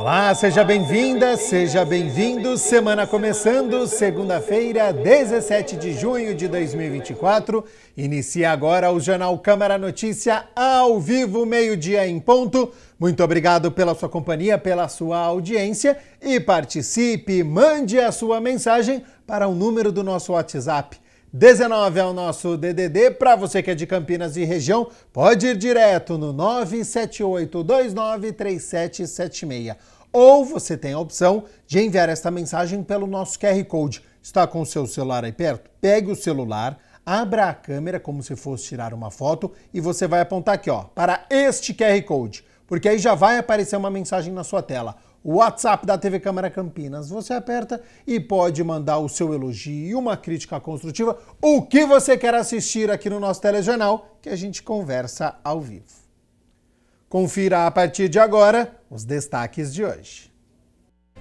Olá, seja bem-vinda, seja bem-vindo. Semana começando, segunda-feira, 17 de junho de 2024. Inicia agora o Jornal Câmara Notícia ao vivo, meio-dia em ponto. Muito obrigado pela sua companhia, pela sua audiência e participe, mande a sua mensagem para o número do nosso WhatsApp. 19 é o nosso DDD, para você que é de Campinas e região, pode ir direto no 978293776. Ou você tem a opção de enviar esta mensagem pelo nosso QR Code. Está com o seu celular aí perto? Pegue o celular, abra a câmera como se fosse tirar uma foto e você vai apontar aqui, ó, para este QR Code, porque aí já vai aparecer uma mensagem na sua tela. O WhatsApp da TV Câmara Campinas, você aperta e pode mandar o seu elogio, uma crítica construtiva, o que você quer assistir aqui no nosso telejornal, que a gente conversa ao vivo. Confira a partir de agora os destaques de hoje.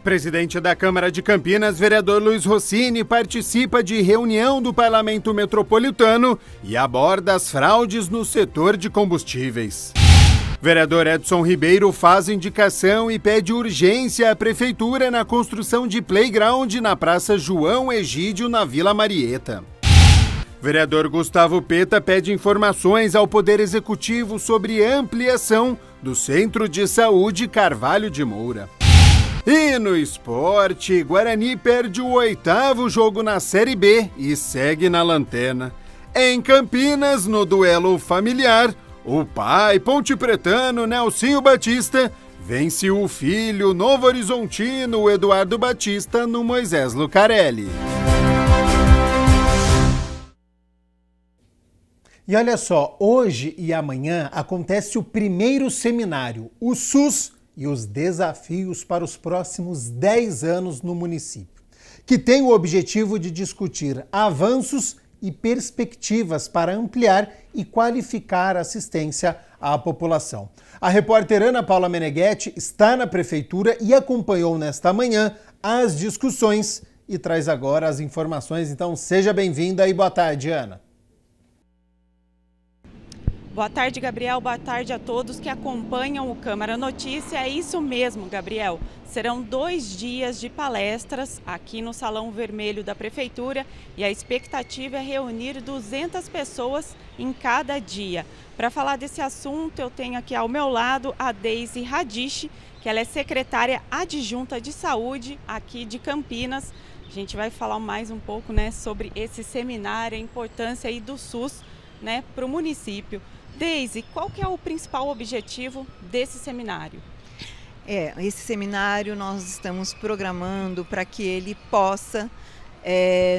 Presidente da Câmara de Campinas, vereador Luiz Rossini, participa de reunião do Parlamento Metropolitano e aborda as fraudes no setor de combustíveis. Vereador Edson Ribeiro faz indicação e pede urgência à Prefeitura na construção de playground na Praça João Egídio, na Vila Marieta. Vereador Gustavo Peta pede informações ao Poder Executivo sobre ampliação do Centro de Saúde Carvalho de Moura. E no esporte, Guarani perde o 8º jogo na Série B e segue na lanterna. Em Campinas, no duelo familiar, o pai pontepretano Nelsinho Batista vence o filho novo-horizontino Eduardo Batista no Moisés Lucarelli. E olha só, hoje e amanhã acontece o primeiro seminário, o SUS e os desafios para os próximos 10 anos no município, que tem o objetivo de discutir avanços e perspectivas para ampliar e qualificar a assistência à população. A repórter Ana Paula Meneghetti está na Prefeitura e acompanhou nesta manhã as discussões e traz agora as informações. Então, seja bem-vinda e boa tarde, Ana. Boa tarde, Gabriel. Boa tarde a todos que acompanham o Câmara Notícia. É isso mesmo, Gabriel. Serão 2 dias de palestras aqui no Salão Vermelho da Prefeitura e a expectativa é reunir 200 pessoas em cada dia. Para falar desse assunto, eu tenho aqui ao meu lado a Deise Radiche, que ela é secretária adjunta de saúde aqui de Campinas. A gente vai falar mais um pouco, né, sobre esse seminário, a importância aí do SUS, né, para o município. Deise, qual que é o principal objetivo desse seminário? Esse seminário nós estamos programando para que ele possa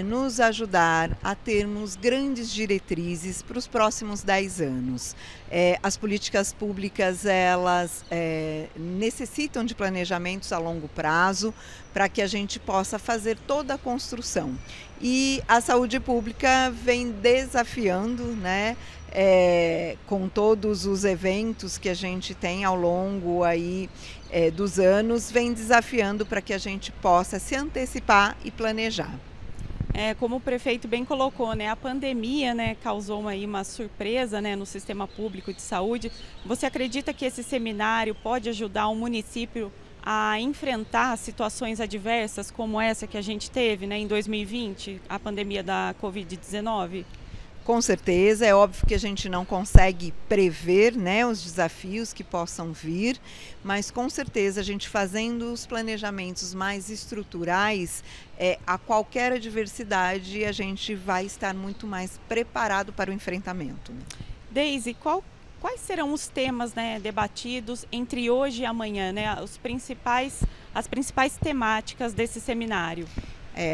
nos ajudar a termos grandes diretrizes para os próximos 10 anos. As políticas públicas, elas necessitam de planejamentos a longo prazo para que a gente possa fazer toda a construção. E a saúde pública vem desafiando, né? Com todos os eventos que a gente tem ao longo aí, dos anos, vem desafiando para que a gente possa se antecipar e planejar. Como o prefeito bem colocou, né, a pandemia, né, causou aí uma surpresa, né, no sistema público de saúde. Você acredita que esse seminário pode ajudar o município a enfrentar situações adversas como essa que a gente teve, né, em 2020, a pandemia da Covid-19? Com certeza, é óbvio que a gente não consegue prever, né, os desafios que possam vir, mas com certeza a gente fazendo os planejamentos mais estruturais, a qualquer adversidade a gente vai estar muito mais preparado para o enfrentamento. Deise, quais serão os temas, né, debatidos entre hoje e amanhã, né, as principais temáticas desse seminário?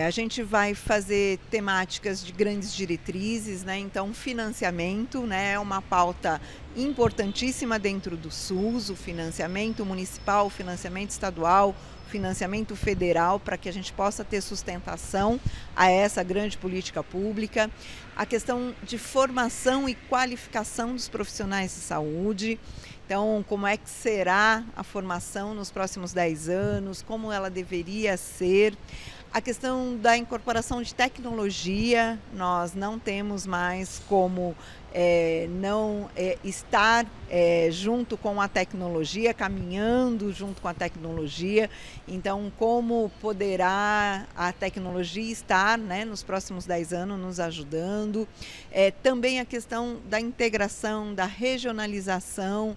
A gente vai fazer temáticas de grandes diretrizes, né? Então, financiamento, né, é uma pauta importantíssima dentro do SUS, o financiamento municipal, o financiamento estadual, o financiamento federal, para que a gente possa ter sustentação a essa grande política pública. A questão de formação e qualificação dos profissionais de saúde. Então, como é que será a formação nos próximos 10 anos, como ela deveria ser. A questão da incorporação de tecnologia, nós não temos mais como estar junto com a tecnologia, caminhando junto com a tecnologia. Então, como poderá a tecnologia estar, né, nos próximos 10 anos nos ajudando? Também a questão da integração, da regionalização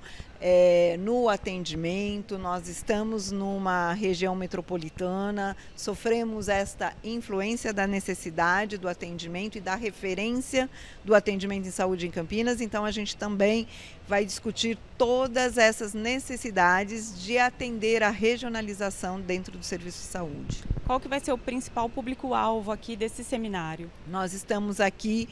no atendimento. Nós estamos numa região metropolitana, sofremos esta influência da necessidade do atendimento e da referência do atendimento em saúde em Campinas, então a gente também vai discutir todas essas necessidades de atender a regionalização dentro do serviço de saúde. Qual que vai ser o principal público-alvo aqui desse seminário? Nós estamos aqui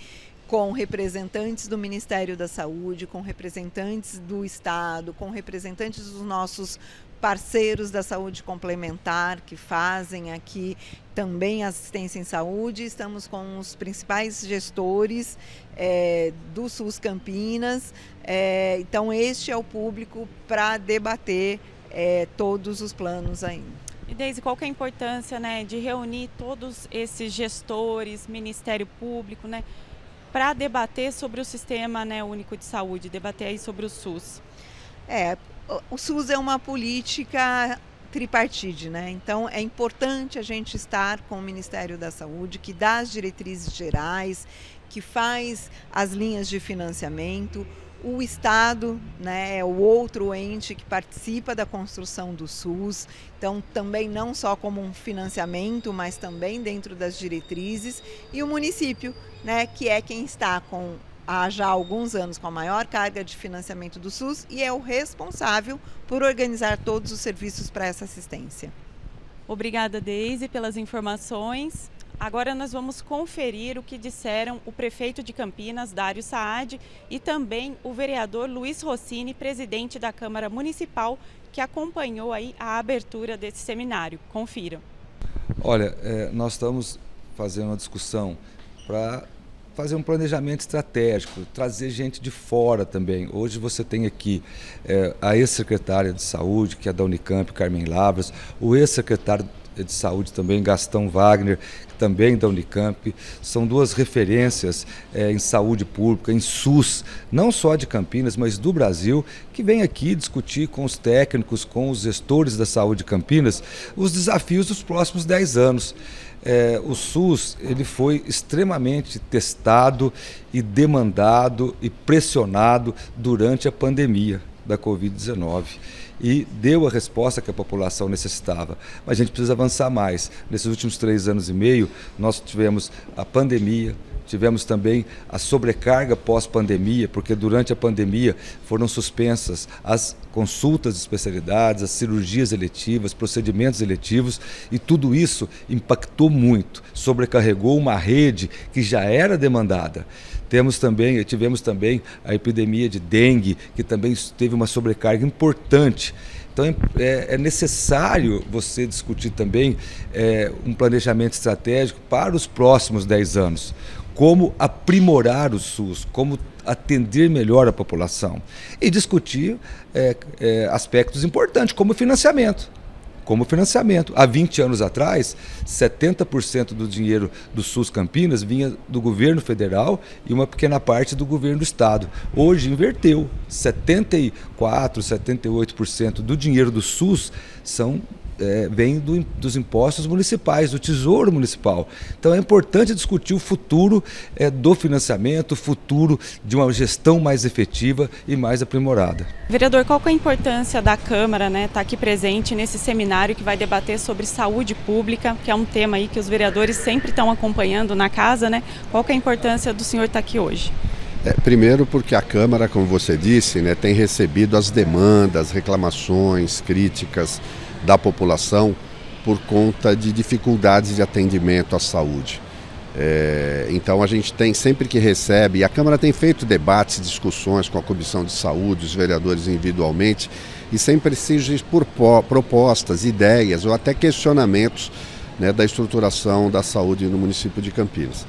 com representantes do Ministério da Saúde, com representantes do Estado, com representantes dos nossos parceiros da saúde complementar, que fazem aqui também assistência em saúde. Estamos com os principais gestores do SUS Campinas. Então, este é o público para debater todos os planos ainda. E Deise, qual que é a importância, né, de reunir todos esses gestores, Ministério Público, né, para debater sobre o Sistema, né, Único de Saúde, debater aí sobre o SUS? O SUS é uma política tripartite, né? Então é importante a gente estar com o Ministério da Saúde, que dá as diretrizes gerais, que faz as linhas de financiamento. O Estado, né, é o outro ente que participa da construção do SUS, então também não só como um financiamento, mas também dentro das diretrizes, e o município, né, que é quem está há já alguns anos com a maior carga de financiamento do SUS e é o responsável por organizar todos os serviços para essa assistência. Obrigada, Deise, pelas informações. Agora nós vamos conferir o que disseram o prefeito de Campinas, Dário Saad, e também o vereador Luiz Rossini, presidente da Câmara Municipal, que acompanhou aí a abertura desse seminário. Confiram. Olha, nós estamos fazendo uma discussão para fazer um planejamento estratégico, trazer gente de fora também. Hoje você tem aqui a ex-secretária de Saúde, que é da Unicamp, Carmen Lavras, o ex-secretário de Saúde também, Gastão Wagner, também da Unicamp. São duas referências em saúde pública, em SUS, não só de Campinas, mas do Brasil, que vem aqui discutir com os técnicos, com os gestores da saúde de Campinas, os desafios dos próximos 10 anos. O SUS ele foi extremamente testado e demandado e pressionado durante a pandemia da Covid-19 e deu a resposta que a população necessitava. Mas a gente precisa avançar mais. Nesses últimos 3 anos e meio, nós tivemos a pandemia, tivemos também a sobrecarga pós-pandemia, porque durante a pandemia foram suspensas as consultas de especialidades, as cirurgias eletivas, procedimentos eletivos, e tudo isso impactou muito, sobrecarregou uma rede que já era demandada. Tivemos também a epidemia de dengue, que também teve uma sobrecarga importante. Então é necessário você discutir também um planejamento estratégico para os próximos 10 anos. Como aprimorar o SUS, como atender melhor a população. E discutir aspectos importantes, como financiamento. Há 20 anos atrás, 70% do dinheiro do SUS Campinas vinha do governo federal e uma pequena parte do governo do estado. Hoje inverteu, 74%, 78% do dinheiro do SUS vem dos impostos municipais, do Tesouro Municipal. Então é importante discutir o futuro do financiamento, o futuro de uma gestão mais efetiva e mais aprimorada. Vereador, qual que é a importância da Câmara, né, estar aqui presente nesse seminário que vai debater sobre saúde pública, que é um tema aí que os vereadores sempre estão acompanhando na casa, né? Qual que é a importância do senhor estar aqui hoje? Primeiro porque a Câmara, como você disse, né, tem recebido as demandas, reclamações, críticas da população por conta de dificuldades de atendimento à saúde. Então a gente tem, sempre que recebe, e a Câmara tem feito debates, discussões com a Comissão de Saúde, os vereadores individualmente, e sempre exige por propostas, ideias ou até questionamentos, né, da estruturação da saúde no município de Campinas.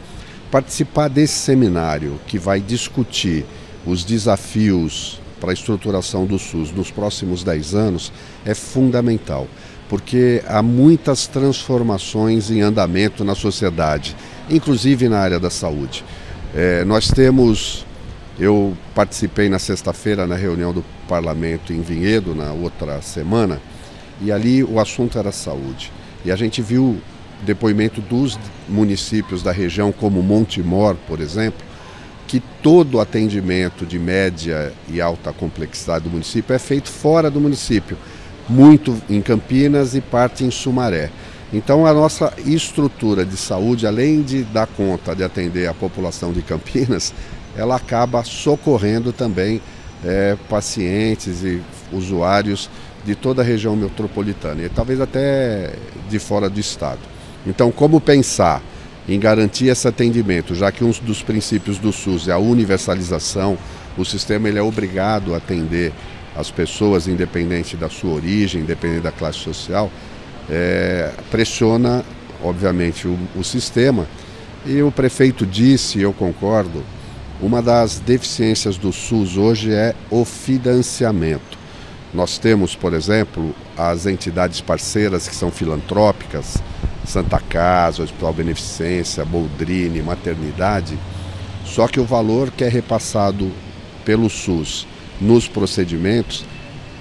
Participar desse seminário que vai discutir os desafios para a estruturação do SUS nos próximos 10 anos é fundamental, porque há muitas transformações em andamento na sociedade, inclusive na área da saúde. Nós temos Eu participei na sexta-feira na reunião do Parlamento em Vinhedo, na outra semana, e ali o assunto era saúde. E a gente viu depoimento dos municípios da região, como Montemor, por exemplo, que todo o atendimento de média e alta complexidade do município é feito fora do município, muito em Campinas e parte em Sumaré. Então a nossa estrutura de saúde, além de dar conta de atender a população de Campinas, ela acaba socorrendo também pacientes e usuários de toda a região metropolitana e talvez até de fora do estado. Então, como pensar em garantir esse atendimento, já que um dos princípios do SUS é a universalização, o sistema ele é obrigado a atender as pessoas independente da sua origem, independente da classe social, pressiona, obviamente, o sistema. E o prefeito disse, eu concordo, uma das deficiências do SUS hoje é o financiamento. Nós temos, por exemplo, as entidades parceiras que são filantrópicas, Santa Casa, Hospital Beneficência, Boldrini, Maternidade, só que o valor que é repassado pelo SUS nos procedimentos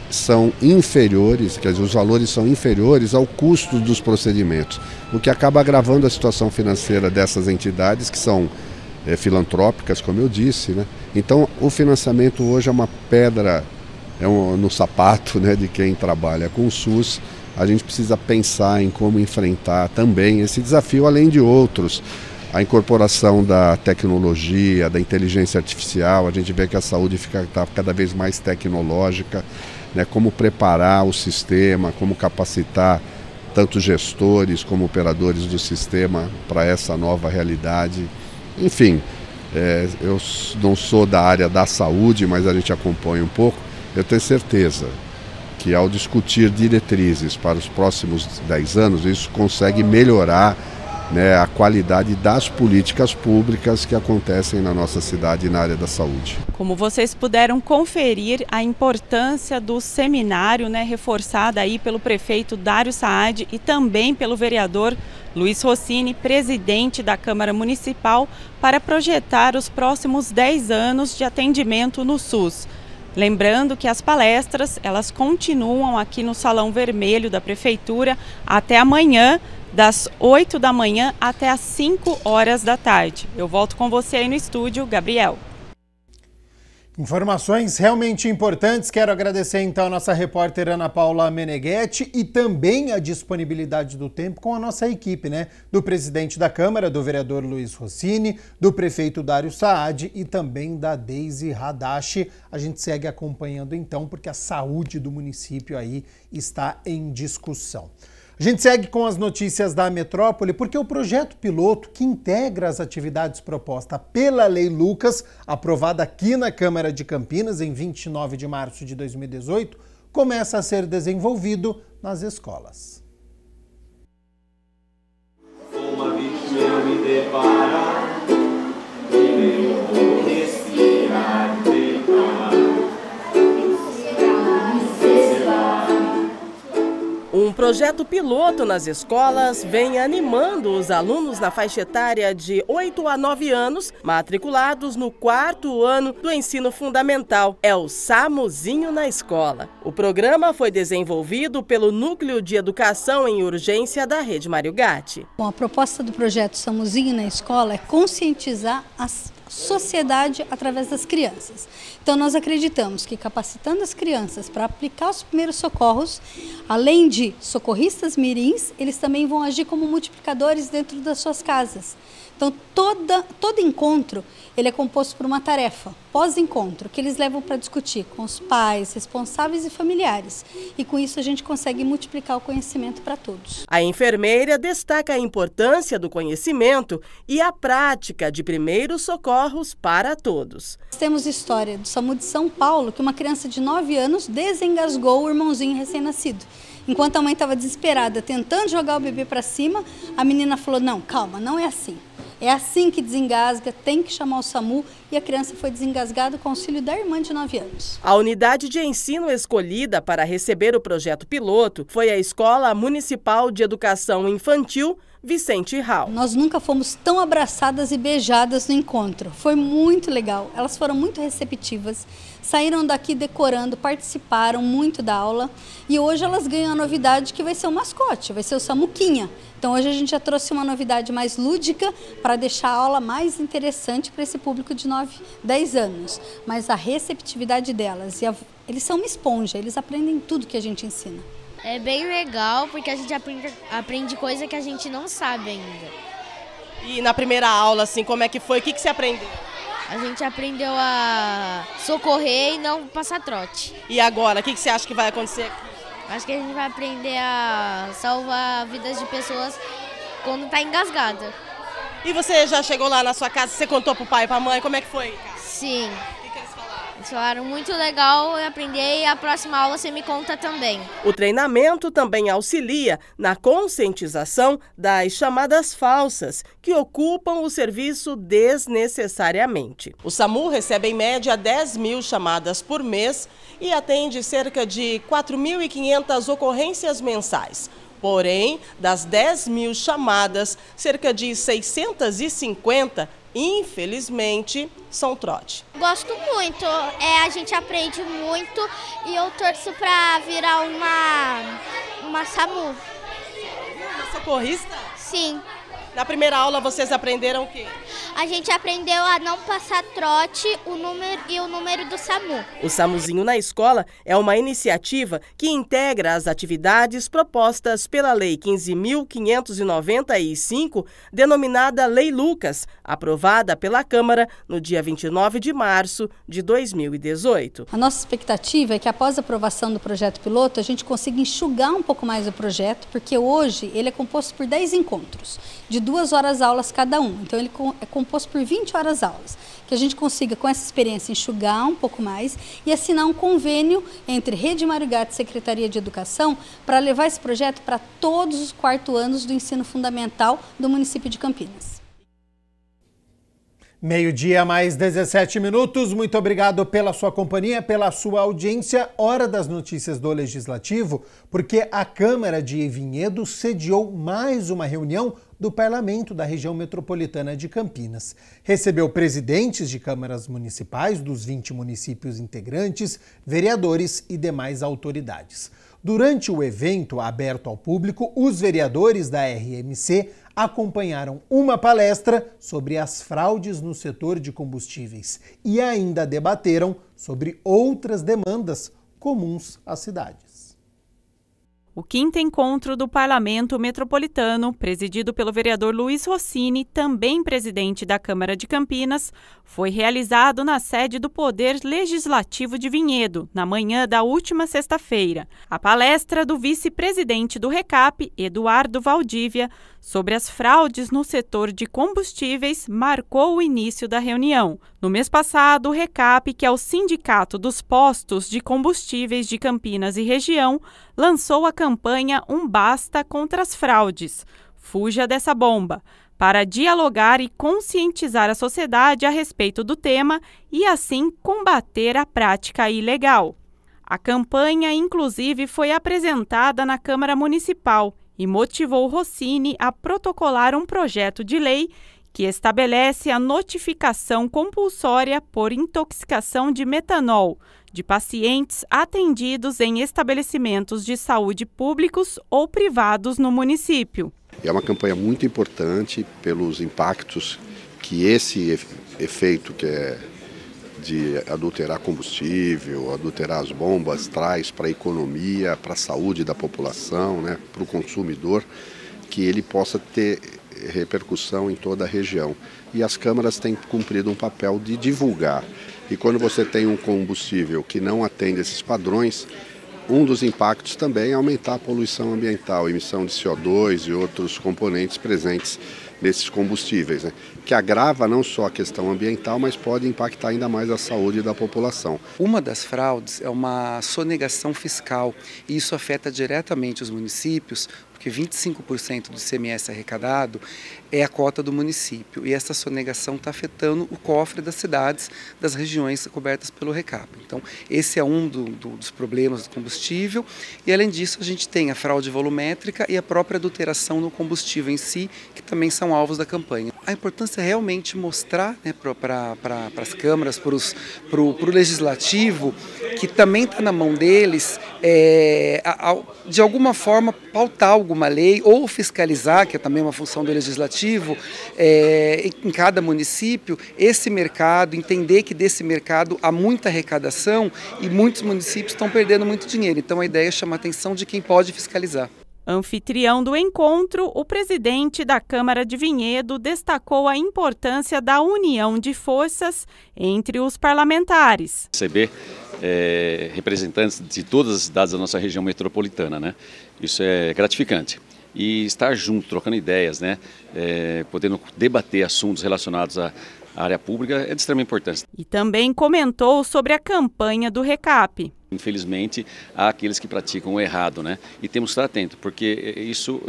são inferiores, quer dizer, os valores são inferiores ao custo dos procedimentos, o que acaba agravando a situação financeira dessas entidades que são filantrópicas, como eu disse, né? Então, o financiamento hoje é uma pedra no sapato, né, de quem trabalha com o SUS. A gente precisa pensar em como enfrentar também esse desafio, além de outros. A incorporação da tecnologia, da inteligência artificial, a gente vê que a saúde está cada vez mais tecnológica, né? Como preparar o sistema, como capacitar tanto gestores como operadores do sistema para essa nova realidade. Enfim, eu não sou da área da saúde, mas a gente acompanha um pouco. Eu tenho certeza que ao discutir diretrizes para os próximos 10 anos, isso consegue melhorar, né, a qualidade das políticas públicas que acontecem na nossa cidade na área da saúde. Como vocês puderam conferir a importância do seminário, né, reforçada aí pelo prefeito Dário Saad e também pelo vereador Luiz Rossini, presidente da Câmara Municipal, para projetar os próximos 10 anos de atendimento no SUS. Lembrando que as palestras, elas continuam aqui no Salão Vermelho da Prefeitura até amanhã, das 8 da manhã até as 5 horas da tarde. Eu volto com você aí no estúdio, Gabriel. Informações realmente importantes. Quero agradecer então a nossa repórter Ana Paula Meneghetti e também a disponibilidade do tempo com a nossa equipe, né? Do presidente da Câmara, do vereador Luiz Rossini, do prefeito Dário Saad e também da Deise Hadashi. A gente segue acompanhando então, porque a saúde do município aí está em discussão. A gente segue com as notícias da metrópole, porque o projeto piloto que integra as atividades propostas pela Lei Lucas, aprovada aqui na Câmara de Campinas em 29 de março de 2018, começa a ser desenvolvido nas escolas. Uma vítima me depara, Um projeto piloto nas escolas vem animando os alunos na faixa etária de 8 a 9 anos, matriculados no 4º ano do ensino fundamental. É o SAMUzinho na escola. O programa foi desenvolvido pelo Núcleo de Educação em Urgência da Rede Mário Gatti. Bom, a proposta do projeto SAMUzinho na escola é conscientizar as sociedade através das crianças. Então nós acreditamos que capacitando as crianças para aplicar os primeiros socorros, além de socorristas mirins, eles também vão agir como multiplicadores dentro das suas casas. Então todo encontro ele é composto por uma tarefa, pós-encontro, que eles levam para discutir com os pais, responsáveis e familiares. E com isso a gente consegue multiplicar o conhecimento para todos. A enfermeira destaca a importância do conhecimento e a prática de primeiros socorros para todos. Nós temos história do SAMU de São Paulo, que uma criança de 9 anos desengasgou o irmãozinho recém-nascido. Enquanto a mãe estava desesperada, tentando jogar o bebê para cima, a menina falou, não, calma, não é assim. É assim que desengasga, tem que chamar o SAMU, e a criança foi desengasgada com o auxílio da irmã de 9 anos. A unidade de ensino escolhida para receber o projeto piloto foi a Escola Municipal de Educação Infantil Vicente Rau. Nós nunca fomos tão abraçadas e beijadas no encontro. Foi muito legal. Elas foram muito receptivas, saíram daqui decorando, participaram muito da aula e hoje elas ganham a novidade que vai ser o mascote, vai ser o Samuquinha. Então hoje a gente já trouxe uma novidade mais lúdica para deixar a aula mais interessante para esse público de 9, 10 anos. Mas a receptividade delas, eles são uma esponja, eles aprendem tudo que a gente ensina. É bem legal porque a gente aprende coisa que a gente não sabe ainda. E na primeira aula, assim, como é que foi? O que você aprendeu? A gente aprendeu a socorrer e não passar trote. E agora, o que você acha que vai acontecer aqui? Acho que a gente vai aprender a salvar vidas de pessoas quando está engasgada. E você já chegou lá na sua casa, você contou pro pai e pra mãe, como é que foi? Sim. O que eles falaram? Eles falaram muito legal, eu aprendi e a próxima aula você me conta também. O treinamento também auxilia na conscientização das chamadas falsas, que ocupam o serviço desnecessariamente. O SAMU recebe em média 10 mil chamadas por mês e atende cerca de 4.500 ocorrências mensais. Porém, das 10 mil chamadas, cerca de 650, infelizmente, são trote. Gosto muito, a gente aprende muito e eu torço para virar uma SAMU. Uma socorrista? Sim. Na primeira aula vocês aprenderam o quê? A gente aprendeu a não passar trote o número do SAMU. O SAMUzinho na escola é uma iniciativa que integra as atividades propostas pela Lei 15.595, denominada Lei Lucas, aprovada pela Câmara no dia 29 de março de 2018. A nossa expectativa é que após a aprovação do projeto piloto, a gente consiga enxugar um pouco mais o projeto, porque hoje ele é composto por 10 encontros, de 2 horas aulas cada um. Então ele é composto por 20 horas aulas. Que a gente consiga, com essa experiência, enxugar um pouco mais e assinar um convênio entre Rede Mário Gatti e Secretaria de Educação para levar esse projeto para todos os 4º anos do ensino fundamental do município de Campinas. 12:00 mais 17 minutos. Muito obrigado pela sua companhia, pela sua audiência. Hora das notícias do Legislativo, porque a Câmara de Vinhedo sediou mais uma reunião do Parlamento da região metropolitana de Campinas. Recebeu presidentes de câmaras municipais dos 20 municípios integrantes, vereadores e demais autoridades. Durante o evento aberto ao público, os vereadores da RMC acompanharam uma palestra sobre as fraudes no setor de combustíveis e ainda debateram sobre outras demandas comuns às cidades. O 5º encontro do Parlamento Metropolitano, presidido pelo vereador Luiz Rossini, também presidente da Câmara de Campinas, foi realizado na sede do Poder Legislativo de Vinhedo, na manhã da última sexta-feira. A palestra do vice-presidente do RECAP, Eduardo Valdívia, sobre as fraudes no setor de combustíveis, marcou o início da reunião. No mês passado, o RECAP, que é o Sindicato dos Postos de Combustíveis de Campinas e região, lançou a campanha Um Basta contra as Fraudes. Fuja dessa bomba, para dialogar e conscientizar a sociedade a respeito do tema e, assim, combater a prática ilegal. A campanha, inclusive, foi apresentada na Câmara Municipal e motivou Rossini a protocolar um projeto de lei que estabelece a notificação compulsória por intoxicação de metanol de pacientes atendidos em estabelecimentos de saúde públicos ou privados no município. É uma campanha muito importante pelos impactos que esse efeito que é de adulterar combustível, adulterar as bombas, traz para a economia, para a saúde da população, né, para o consumidor, que ele possa ter repercussão em toda a região. E as câmaras têm cumprido um papel de divulgar. E quando você tem um combustível que não atende esses padrões, um dos impactos também é aumentar a poluição ambiental, emissão de CO2 e outros componentes presentes nesses combustíveis, né? Que agrava não só a questão ambiental, mas pode impactar ainda mais a saúde da população. Uma das fraudes é uma sonegação fiscal e isso afeta diretamente os municípios, porque porque 25% do ICMS arrecadado é a cota do município, e essa sonegação está afetando o cofre das cidades, das regiões cobertas pelo RECAP. Então, esse é um dos problemas do combustível, e além disso a gente tem a fraude volumétrica e a própria adulteração no combustível em si, que também são alvos da campanha. A importância é realmente mostrar, né, para as câmaras, para o legislativo, que também está na mão deles, de alguma forma pautar alguma lei ou fiscalizar, que é também uma função do legislativo, em cada município, esse mercado, entender que desse mercado há muita arrecadação e muitos municípios estão perdendo muito dinheiro. Então a ideia é chamar a atenção de quem pode fiscalizar. Anfitrião do encontro, o presidente da Câmara de Vinhedo destacou a importância da união de forças entre os parlamentares. Receber representantes de todas as cidades da nossa região metropolitana, né? Isso é gratificante. E estar junto, trocando ideias, né? Podendo debater assuntos relacionados à área pública é de extrema importância. E também comentou sobre a campanha do RECAP. Infelizmente, há aqueles que praticam o errado, né? E temos que estar atentos, porque isso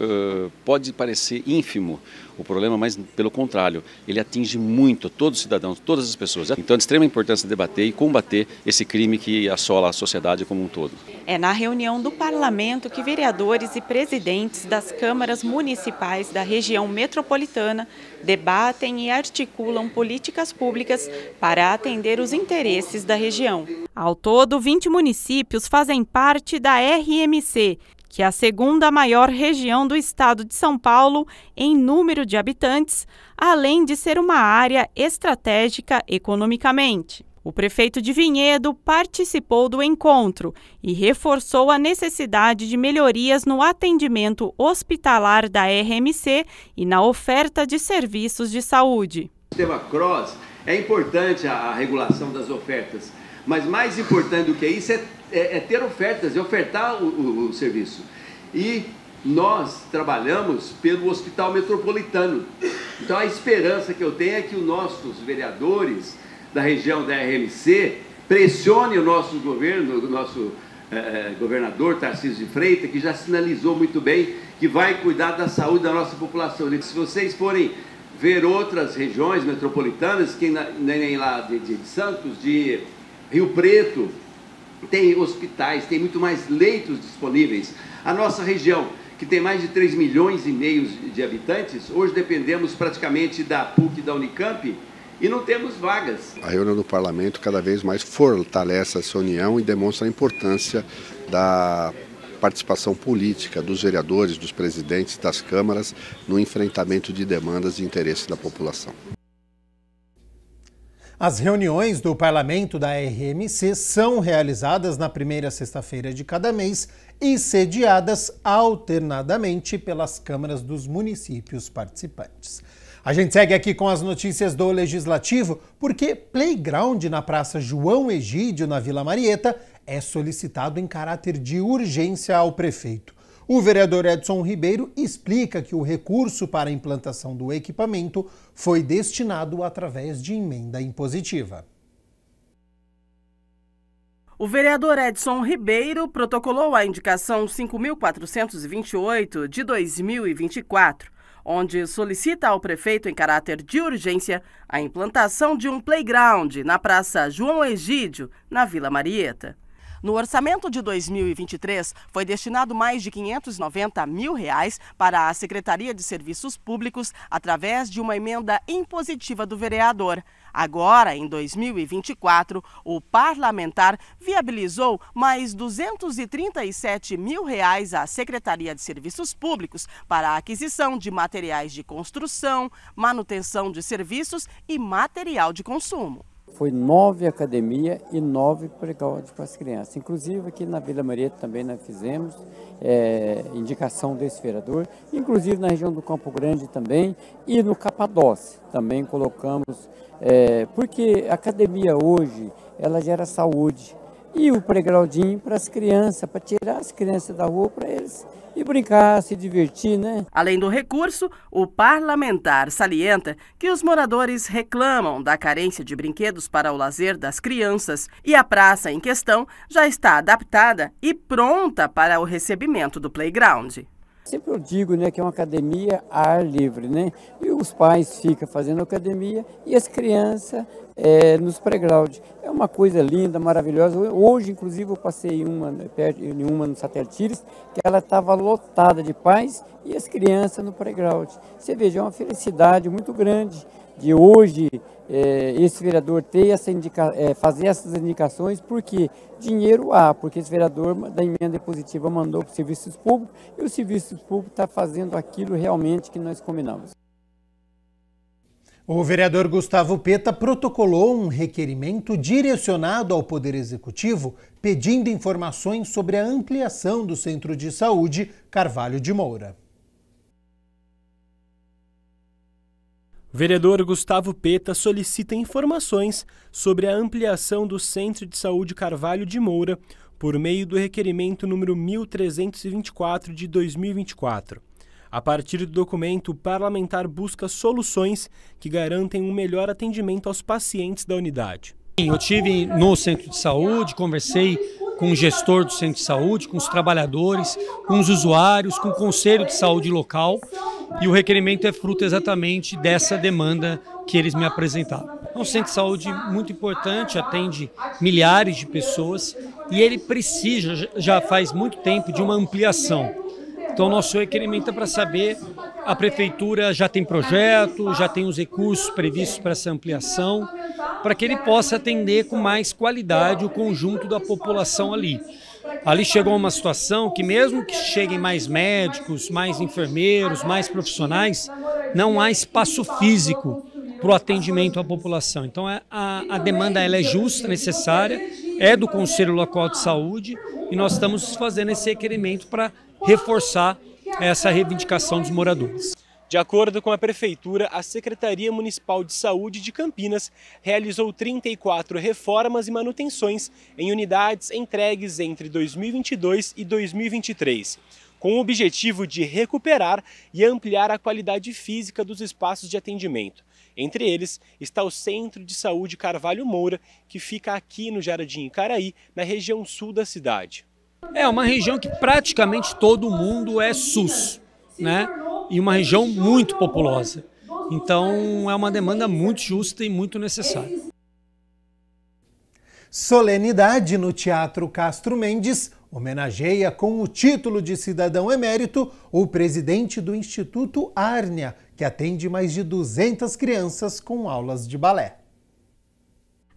pode parecer ínfimo o problema, mas pelo contrário, ele atinge muito todos os cidadãos, todas as pessoas. Então, é de extrema importância debater e combater esse crime que assola a sociedade como um todo. É na reunião do parlamento que vereadores e presidentes das câmaras municipais da região metropolitana debatem e articulam políticas públicas para atender os interesses da região. Ao todo, 20 municípios fazem parte da RMC, que é a segunda maior região do estado de São Paulo em número de habitantes, além de ser uma área estratégica economicamente. O prefeito de Vinhedo participou do encontro e reforçou a necessidade de melhorias no atendimento hospitalar da RMC e na oferta de serviços de saúde. O sistema CROSS é importante a regulação das ofertas, mas mais importante do que isso é ter ofertas, é ofertar o serviço. E nós trabalhamos pelo Hospital Metropolitano. Então a esperança que eu tenho é que os nossos vereadores da região da RMC pressionem o nosso governo, o nosso governador Tarcísio de Freitas, que já sinalizou muito bem que vai cuidar da saúde da nossa população. Se vocês forem ver outras regiões metropolitanas, que nem lá de Santos, de Rio Preto, tem hospitais, tem muito mais leitos disponíveis. A nossa região, que tem mais de 3,5 milhões de habitantes, hoje dependemos praticamente da PUC e da Unicamp e não temos vagas. A reunião do parlamento cada vez mais fortalece essa união e demonstra a importância da participação política dos vereadores, dos presidentes das câmaras no enfrentamento de demandas e interesses da população. As reuniões do parlamento da RMC são realizadas na primeira sexta-feira de cada mês e sediadas alternadamente pelas câmaras dos municípios participantes. A gente segue aqui com as notícias do Legislativo, porque playground na Praça João Egídio, na Vila Marieta, é solicitado em caráter de urgência ao prefeito. O vereador Edson Ribeiro explica que o recurso para a implantação do equipamento foi destinado através de emenda impositiva. O vereador Edson Ribeiro protocolou a indicação 5.428 de 2024, onde solicita ao prefeito em caráter de urgência a implantação de um playground na Praça João Egídio, na Vila Marieta. No orçamento de 2023, foi destinado mais de R$ 590 mil para a Secretaria de Serviços Públicos através de uma emenda impositiva do vereador. Agora, em 2024, o parlamentar viabilizou mais R$ 237 mil à Secretaria de Serviços Públicos para a aquisição de materiais de construção, manutenção de serviços e material de consumo. Foi 9 academias e 9 playgrounds para as crianças. Inclusive aqui na Vila Marieta também nós fizemos indicação desse vereador. Inclusive na região do Campo Grande também e no Capadócia também colocamos. Porque a academia hoje ela gera saúde. E o playgroundinho para as crianças, para tirar as crianças da rua para eles e brincar, se divertir, né? Além do recurso, o parlamentar salienta que os moradores reclamam da carência de brinquedos para o lazer das crianças e a praça em questão já está adaptada e pronta para o recebimento do playground. Sempre eu digo, né, que é uma academia a ar livre, né? E os pais ficam fazendo academia e as crianças nos playground. É uma coisa linda, maravilhosa. Hoje, inclusive, eu passei em uma no Satélite Íris, que ela estava lotada de pais e as crianças no playground. Você veja, é uma felicidade muito grande de hoje esse vereador ter fazer essas indicações, porque dinheiro há, porque esse vereador da emenda impositiva mandou para os serviços públicos e o serviço público está fazendo aquilo realmente que nós combinamos. O vereador Gustavo Peta protocolou um requerimento direcionado ao Poder Executivo pedindo informações sobre a ampliação do Centro de Saúde Carvalho de Moura. O vereador Gustavo Peta solicita informações sobre a ampliação do Centro de Saúde Carvalho de Moura por meio do requerimento número 1324 de 2024. A partir do documento, o parlamentar busca soluções que garantem um melhor atendimento aos pacientes da unidade. Eu estive no Centro de Saúde, conversei com o gestor do Centro de Saúde, com os trabalhadores, com os usuários, com o Conselho de Saúde local, e o requerimento é fruto exatamente dessa demanda que eles me apresentaram. É um centro de saúde muito importante, atende milhares de pessoas e ele precisa, já faz muito tempo, de uma ampliação. Então, nosso requerimento é para saber, a Prefeitura já tem projeto, já tem os recursos previstos para essa ampliação, para que ele possa atender com mais qualidade o conjunto da população ali. Ali chegou uma situação que mesmo que cheguem mais médicos, mais enfermeiros, mais profissionais, não há espaço físico para o atendimento à população. Então a demanda ela é justa, necessária, é do Conselho Local de Saúde e nós estamos fazendo esse requerimento para reforçar essa reivindicação dos moradores. De acordo com a Prefeitura, a Secretaria Municipal de Saúde de Campinas realizou 34 reformas e manutenções em unidades entregues entre 2022 e 2023, com o objetivo de recuperar e ampliar a qualidade física dos espaços de atendimento. Entre eles está o Centro de Saúde Carvalho Moura, que fica aqui no Jardim Icaraí, na região sul da cidade. É uma região que praticamente todo mundo é SUS, né? E uma região muito populosa. Então é uma demanda muito justa e muito necessária. Solenidade no Teatro Castro Mendes homenageia com o título de cidadão emérito o presidente do Instituto Árnia, que atende mais de 200 crianças com aulas de balé.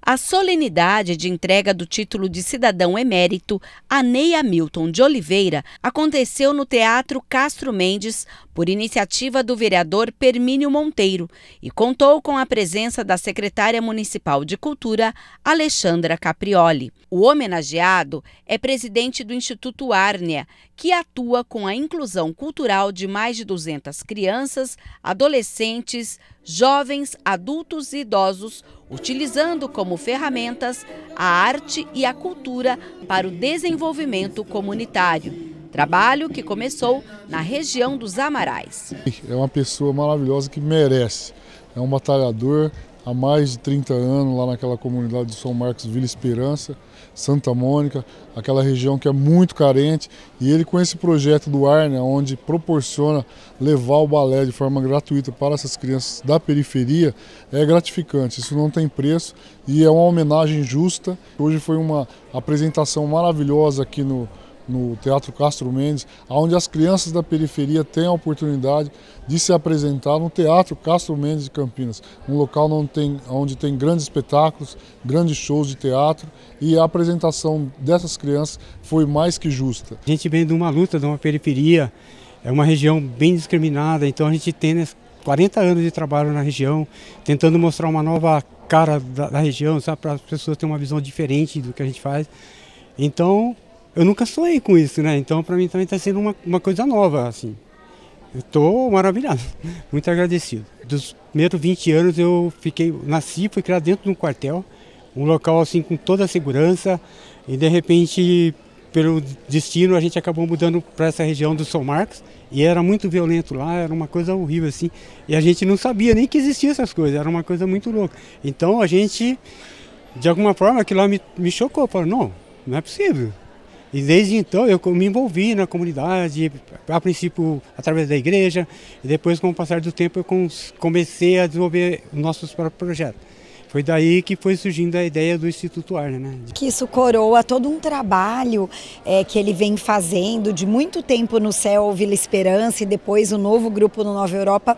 A solenidade de entrega do título de cidadão emérito a Ney Hamilton de Oliveira aconteceu no Teatro Castro Mendes por iniciativa do vereador Permínio Monteiro e contou com a presença da secretária municipal de Cultura, Alexandra Caprioli. O homenageado é presidente do Instituto Árnia, que atua com a inclusão cultural de mais de 200 crianças, adolescentes, jovens, adultos e idosos, utilizando como ferramentas a arte e a cultura para o desenvolvimento comunitário. Trabalho que começou na região dos Amarais. É uma pessoa maravilhosa que merece. É um batalhador há mais de 30 anos lá naquela comunidade de São Marcos, Vila Esperança, Santa Mônica, aquela região que é muito carente. E ele com esse projeto do Árnia, onde proporciona levar o balé de forma gratuita para essas crianças da periferia, é gratificante. Isso não tem preço e é uma homenagem justa. Hoje foi uma apresentação maravilhosa aqui no Teatro Castro Mendes, onde as crianças da periferia têm a oportunidade de se apresentar no Teatro Castro Mendes de Campinas, um local onde tem grandes espetáculos, grandes shows de teatro, e a apresentação dessas crianças foi mais que justa. A gente vem de uma luta, de uma periferia, é uma região bem discriminada, então a gente tem 40 anos de trabalho na região, tentando mostrar uma nova cara da região, sabe, para as pessoas terem uma visão diferente do que a gente faz. Então, eu nunca sonhei com isso, né? Então, para mim também está sendo uma coisa nova, assim. Eu estou maravilhado, muito agradecido. Dos primeiros 20 anos eu nasci, fui criado dentro de um quartel, um local assim com toda a segurança, e de repente, pelo destino, a gente acabou mudando para essa região do São Marcos, e era muito violento lá, era uma coisa horrível assim, e a gente não sabia nem que existiam essas coisas, era uma coisa muito louca. Então a gente, de alguma forma, aquilo lá me chocou, falei, não é possível. E desde então eu me envolvi na comunidade, a princípio através da igreja, e depois com o passar do tempo eu comecei a desenvolver nossos próprios projetos. Foi daí que foi surgindo a ideia do Instituto Arnia, né? Que isso coroa todo um trabalho que ele vem fazendo de muito tempo no CEL Vila Esperança e depois o novo grupo no Nova Europa,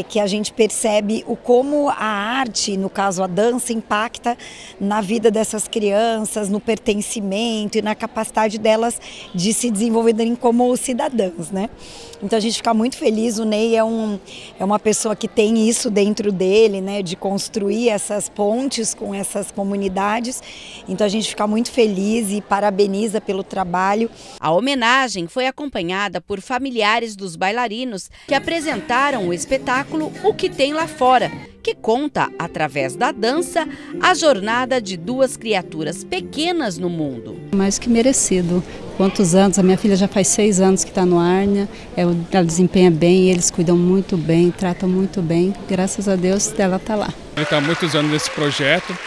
que a gente percebe como a arte, no caso a dança, impacta na vida dessas crianças, no pertencimento e na capacidade delas de se desenvolverem como cidadãs, né? Então a gente fica muito feliz, o Ney é uma pessoa que tem isso dentro dele, né, de construir essas pontes com essas comunidades, então a gente fica muito feliz e parabeniza pelo trabalho. A homenagem foi acompanhada por familiares dos bailarinos que apresentaram o espetáculo O Que Tem Lá Fora, que conta, através da dança, a jornada de duas criaturas pequenas no mundo. Mais que merecido. Quantos anos? A minha filha já faz 6 anos que está no Arnia, ela desempenha bem, eles cuidam muito bem, tratam muito bem. Graças a Deus ela está lá. Está há muitos anos nesse projeto,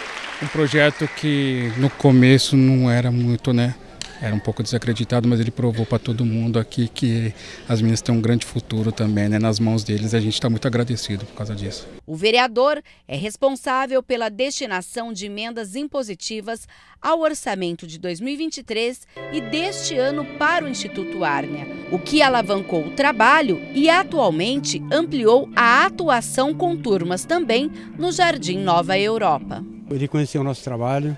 um projeto que no começo não era muito, né? Era um pouco desacreditado, mas ele provou para todo mundo aqui que as meninas têm um grande futuro também, né? Nas mãos deles, a gente está muito agradecido por causa disso. O vereador é responsável pela destinação de emendas impositivas ao orçamento de 2023 e deste ano para o Instituto Arnia, o que alavancou o trabalho e atualmente ampliou a atuação com turmas também no Jardim Nova Europa. Ele conheceu o nosso trabalho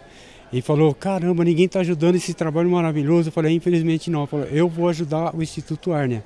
e falou, caramba, ninguém está ajudando esse trabalho maravilhoso. Eu falei, infelizmente não. Falou, eu vou ajudar o Instituto Arnia.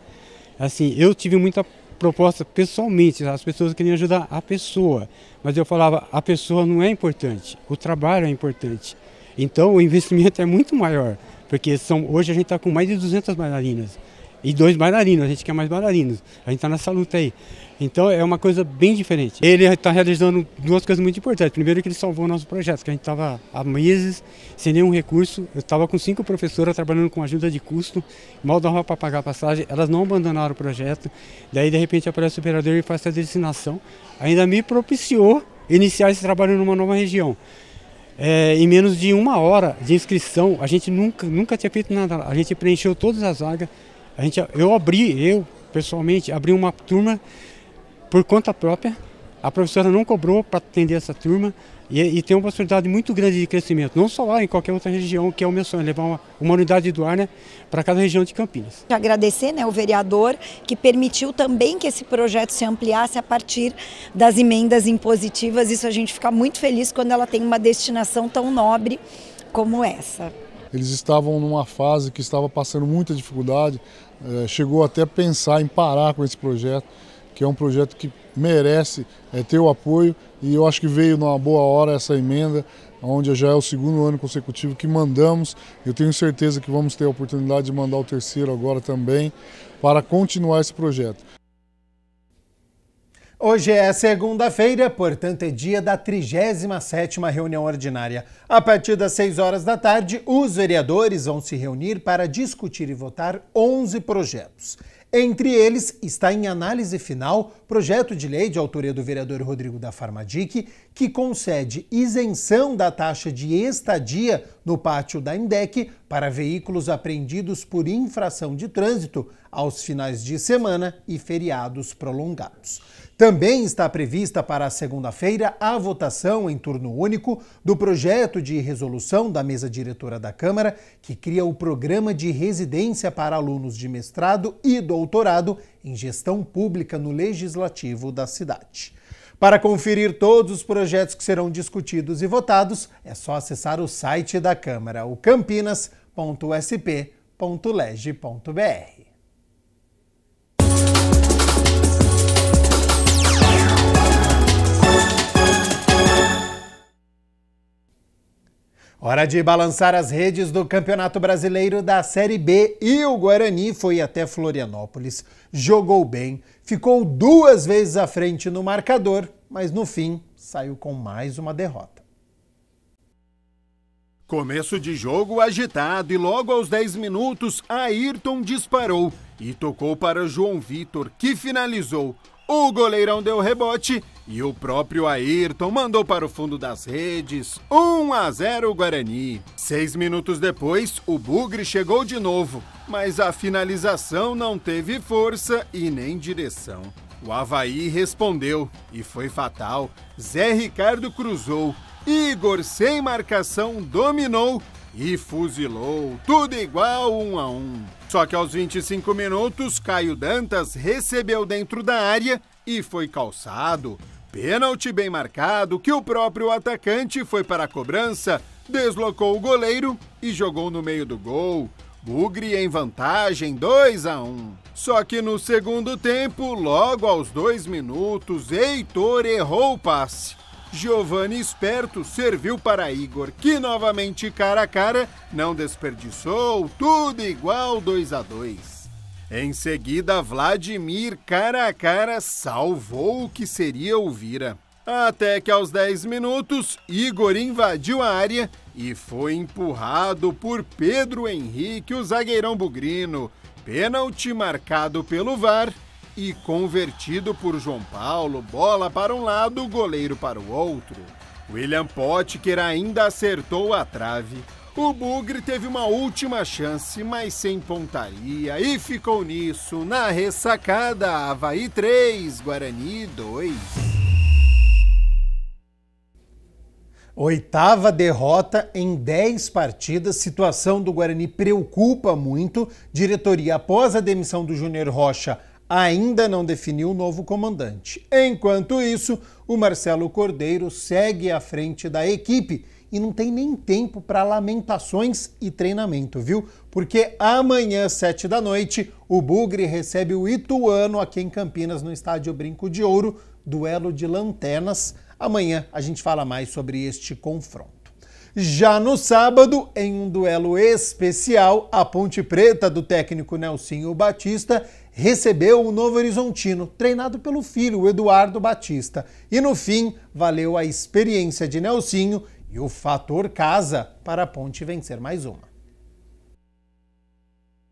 Assim, eu tive muita proposta pessoalmente, as pessoas queriam ajudar a pessoa, mas eu falava, a pessoa não é importante, o trabalho é importante. Então o investimento é muito maior, porque hoje a gente está com mais de 200 bailarinas e 2 bailarinos, a gente quer mais bailarinos, a gente está nessa luta aí. Então é uma coisa bem diferente. Ele está realizando 2 coisas muito importantes. Primeiro que ele salvou o nosso projeto, que a gente estava há meses sem nenhum recurso. Eu estava com 5 professoras trabalhando com ajuda de custo, mal dava para pagar a passagem, elas não abandonaram o projeto. Daí de repente aparece o vereador e faz essa destinação. Ainda me propiciou iniciar esse trabalho numa nova região. Em menos de 1 hora de inscrição, a gente nunca tinha feito nada. A gente preencheu todas as vagas. Eu pessoalmente abri uma turma por conta própria, a professora não cobrou para atender essa turma e tem uma possibilidade muito grande de crescimento, não só lá, em qualquer outra região, que é o meu sonho, levar uma unidade do Arnia para cada região de Campinas. Agradecer, né, o vereador que permitiu também que esse projeto se ampliasse a partir das emendas impositivas, isso a gente fica muito feliz quando ela tem uma destinação tão nobre como essa. Eles estavam numa fase que estava passando muita dificuldade, chegou até a pensar em parar com esse projeto, que é um projeto que merece ter o apoio, e eu acho que veio numa boa hora essa emenda, onde já é o 2º ano consecutivo que mandamos. Eu tenho certeza que vamos ter a oportunidade de mandar o 3º agora também, para continuar esse projeto. Hoje é segunda-feira, portanto é dia da 37ª reunião ordinária. A partir das 6 horas da tarde, os vereadores vão se reunir para discutir e votar 11 projetos. Entre eles está em análise final projeto de lei de autoria do vereador Rodrigo da Farmadic, que concede isenção da taxa de estadia no pátio da INDEC para veículos apreendidos por infração de trânsito aos finais de semana e feriados prolongados. Também está prevista para a segunda-feira a votação em turno único do projeto de resolução da mesa diretora da Câmara, que cria o programa de residência para alunos de mestrado e doutorado em gestão pública no Legislativo da cidade. Para conferir todos os projetos que serão discutidos e votados, é só acessar o site da Câmara, o campinas.sp.leg.br. Hora de balançar as redes do Campeonato Brasileiro da Série B e o Guarani foi até Florianópolis, jogou bem, ficou 2 vezes à frente no marcador, mas no fim saiu com mais uma derrota. Começo de jogo agitado e logo aos 10 minutos Ayrton disparou e tocou para João Vitor, que finalizou. O goleirão deu rebote E o próprio Ayrton mandou para o fundo das redes. 1-0 Guarani. 6 minutos depois, o Bugre chegou de novo, mas a finalização não teve força e nem direção. O Avaí respondeu e foi fatal. Zé Ricardo cruzou. Igor, sem marcação, dominou e fuzilou. Tudo igual, 1-1. Só que aos 25 minutos, Caio Dantas recebeu dentro da área e foi calçado. Pênalti bem marcado que o próprio atacante foi para a cobrança, deslocou o goleiro e jogou no meio do gol. Bugre em vantagem, 2-1. Só que no segundo tempo, logo aos 2 minutos, Heitor errou o passe. Giovani esperto serviu para Igor, que novamente cara a cara não desperdiçou, tudo igual, 2-2. Em seguida, Vladimir, cara a cara, salvou o que seria o vira. Até que aos 10 minutos, Igor invadiu a área e foi empurrado por Pedro Henrique, o zagueirão bugrino. Pênalti marcado pelo VAR e convertido por João Paulo, bola para um lado, goleiro para o outro. William Potker ainda acertou a trave. O Bugre teve uma última chance, mas sem pontaria, e ficou nisso, na ressacada. Avaí 3, Guarani 2. Oitava derrota em 10 partidas. Situação do Guarani preocupa muito. Diretoria, após a demissão do Júnior Rocha, ainda não definiu o novo comandante. Enquanto isso, o Marcelo Cordeiro segue à frente da equipe e não tem nem tempo para lamentações e treinamento, viu? Porque amanhã, 7 da noite, o Bugre recebe o Ituano aqui em Campinas, no estádio Brinco de Ouro, duelo de lanternas. Amanhã a gente fala mais sobre este confronto. Já no sábado, em um duelo especial, a Ponte Preta do técnico Nelsinho Batista recebeu o Novo Horizontino, treinado pelo filho, o Eduardo Batista. E no fim, valeu a experiência de Nelsinho e o fator casa para a Ponte vencer mais uma.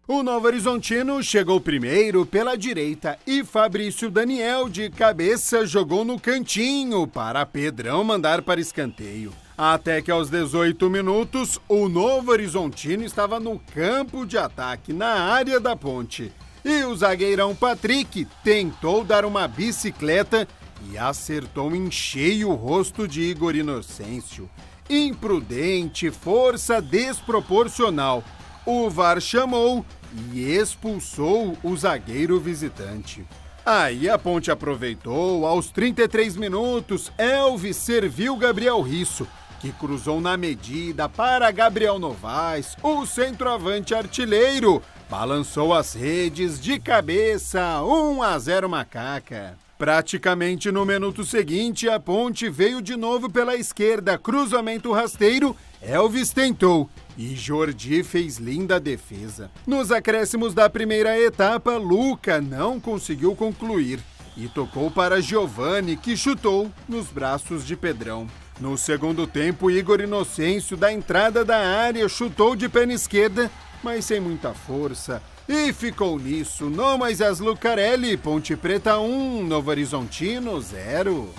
O Novo Horizontino chegou primeiro pela direita e Fabrício Daniel de cabeça jogou no cantinho para Pedrão mandar para escanteio. Até que aos 18 minutos, o Novo Horizontino estava no campo de ataque, na área da Ponte. E o zagueirão Patrick tentou dar uma bicicleta e acertou em cheio o rosto de Igor Inocêncio. Imprudente, força desproporcional. O VAR chamou e expulsou o zagueiro visitante. Aí a Ponte aproveitou, aos 33 minutos, Elvis serviu Gabriel Risso, que cruzou na medida para Gabriel Novaes, o centroavante artilheiro. Balançou as redes de cabeça, 1-0 Macaca. Praticamente no minuto seguinte, a Ponte veio de novo pela esquerda, cruzamento rasteiro, Elvis tentou e Jordi fez linda defesa. Nos acréscimos da primeira etapa, Luca não conseguiu concluir e tocou para Giovani, que chutou nos braços de Pedrão. No segundo tempo, Igor Inocêncio, da entrada da área, chutou de perna esquerda, mas sem muita força. E ficou nisso, no Moisés Lucarelli, Ponte Preta 1, Novo Horizontino 0.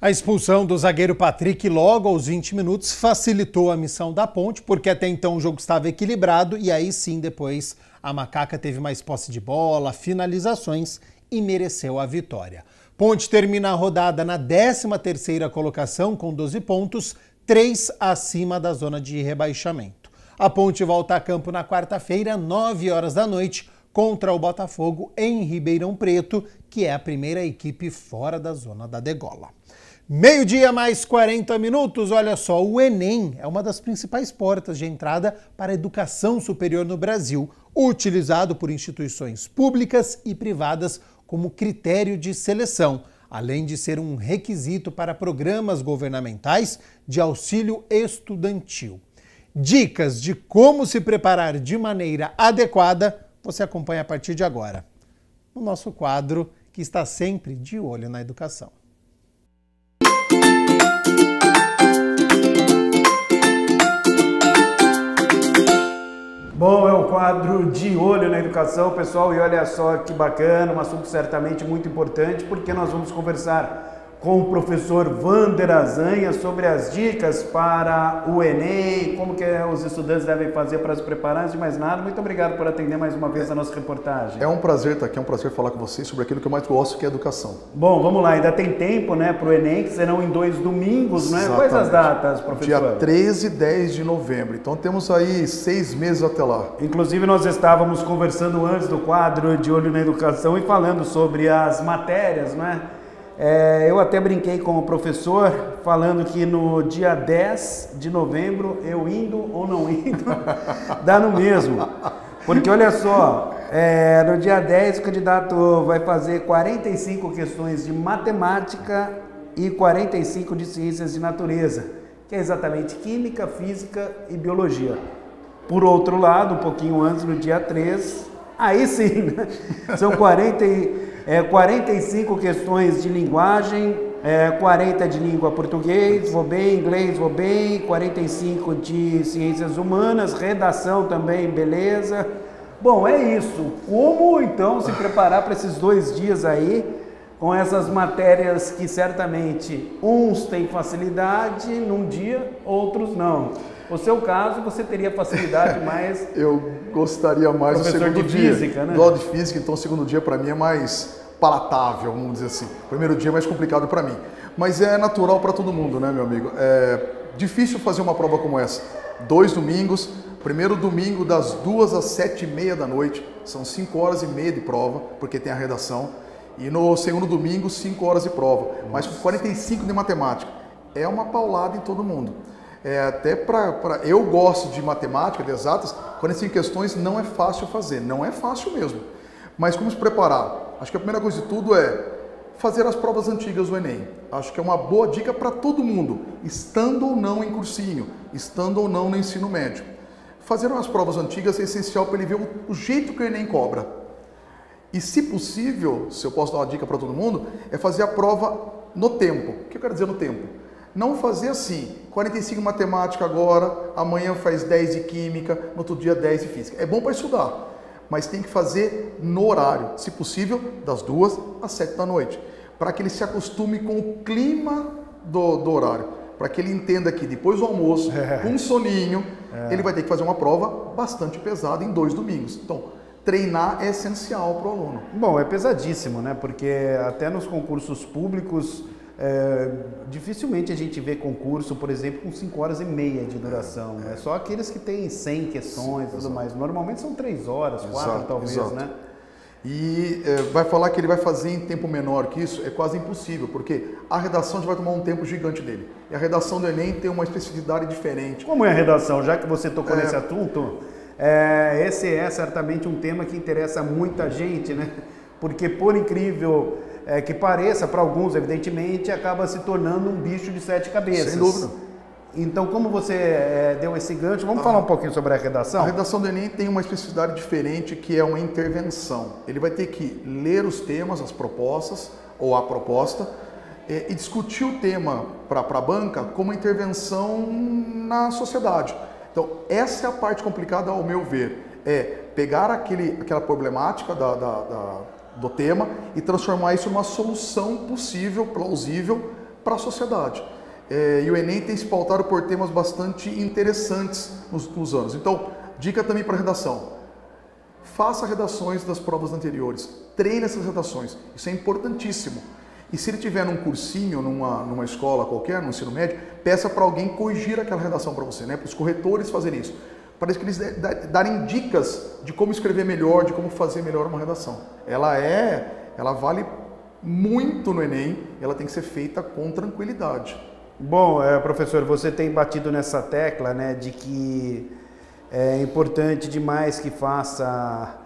A expulsão do zagueiro Patrick logo aos 20 minutos facilitou a missão da Ponte, porque até então o jogo estava equilibrado e aí sim depois a Macaca teve mais posse de bola, finalizações e mereceu a vitória. Ponte termina a rodada na 13ª colocação com 12 pontos, 3 acima da zona de rebaixamento. A Ponte volta a campo na quarta-feira, 9 horas da noite, contra o Botafogo em Ribeirão Preto, que é a primeira equipe fora da zona da degola. Meio-dia mais 40 minutos, olha só, o Enem é uma das principais portas de entrada para a educação superior no Brasil, utilizado por instituições públicas e privadas como critério de seleção, além de ser um requisito para programas governamentais de auxílio estudantil. Dicas de como se preparar de maneira adequada, você acompanha a partir de agora, no nosso quadro que está sempre de olho na educação. Bom, é o quadro De Olho na Educação, pessoal, e olha só que bacana, um assunto certamente muito importante, porque nós vamos conversar com o professor Wander Azanha sobre as dicas para o Enem, como que os estudantes devem fazer para se preparar. Antes de mais nada, muito obrigado por atender mais uma vez a nossa reportagem. É um prazer estar aqui, é um prazer falar com vocês sobre aquilo que eu mais gosto, que é a educação. Bom, vamos lá, ainda tem tempo, né, para o Enem, que serão em 2 domingos, né? Exatamente. Quais as datas, professor? Dia 13 e 10 de novembro, então temos aí 6 meses até lá. Inclusive nós estávamos conversando antes do quadro De Olho na Educação e falando sobre as matérias, né? Eu até brinquei com o professor, falando que no dia 10 de novembro, eu indo ou não indo, dá no mesmo. Porque olha só, no dia 10 o candidato vai fazer 45 questões de matemática e 45 de ciências de natureza, que é exatamente química, física e biologia. Por outro lado, um pouquinho antes, no dia 3, aí sim, né? São 45 questões de linguagem, 40 de língua português, vou bem, inglês, vou bem, 45 de ciências humanas, redação também, beleza. Bom, é isso. Como então se preparar para esses 2 dias aí, com essas matérias que certamente uns têm facilidade num dia, outros não. No seu caso, você teria facilidade mais... Eu gostaria mais do segundo dia. Física, né? Do lado de física, então o segundo dia para mim é mais palatável, vamos dizer assim. O primeiro dia é mais complicado para mim. Mas é natural para todo mundo, né, meu amigo? É difícil fazer uma prova como essa. 2 domingos, primeiro domingo das 2 às 7h30 da noite, são 5 horas e meia de prova, porque tem a redação. E no segundo domingo, 5 horas de prova, mas com 45 de matemática. É uma paulada em todo mundo. Até eu gosto de matemática, de exatas, 45 questões não é fácil fazer, não é fácil mesmo. Mas como se preparar? Acho que a primeira coisa de tudo é fazer as provas antigas do Enem. Acho que é uma boa dica para todo mundo, estando ou não em cursinho, estando ou não no ensino médio. Fazer as provas antigas é essencial para ele ver o jeito que o Enem cobra. E se possível, se eu posso dar uma dica para todo mundo, é fazer a prova no tempo. O que eu quero dizer no tempo? Não fazer assim, 45 de matemática agora, amanhã faz 10 de química, no outro dia 10 de física. É bom para estudar, mas tem que fazer no horário, se possível, das 2 às 7 da noite, para que ele se acostume com o clima do horário, para que ele entenda que depois do almoço, com um soninho, ele vai ter que fazer uma prova bastante pesada em 2 domingos. Então, treinar é essencial para o aluno. Bom, é pesadíssimo, né? Porque até nos concursos públicos, dificilmente a gente vê concurso, por exemplo, com 5 horas e meia de duração. É só aqueles que têm 100 questões e tudo mais. Normalmente são 3 horas, 4 talvez, né? E vai falar que ele vai fazer em tempo menor que isso, é quase impossível, porque a redação já vai tomar um tempo gigante dele. E a redação do Enem tem uma especificidade diferente. Como é a redação? Já que você tocou nesse assunto, esse é certamente um tema que interessa muita gente, né? Porque por incrível que pareça, para alguns, evidentemente, acaba se tornando um bicho de 7 cabeças. Sem dúvida. Então, como você deu esse gancho, vamos falar um pouquinho sobre a redação? A redação do Enem tem uma especificidade diferente, que é uma intervenção. Ele vai ter que ler os temas, as propostas, ou a proposta, e discutir o tema para a banca como intervenção na sociedade. Então, essa é a parte complicada, ao meu ver, é pegar aquela problemática do tema e transformar isso numa solução possível, plausível para a sociedade. E o Enem tem se pautado por temas bastante interessantes nos últimos anos. Então, dica também para redação. Faça redações das provas anteriores. Treine essas redações. Isso é importantíssimo. E se ele tiver num cursinho, numa escola qualquer, no ensino médio, peça para alguém corrigir aquela redação para você, né? Para os corretores fazerem isso. Para eles darem dicas de como escrever melhor, de como fazer melhor uma redação. Ela vale muito no Enem, ela tem que ser feita com tranquilidade. Bom, professor, você tem batido nessa tecla, né, de que é importante demais que faça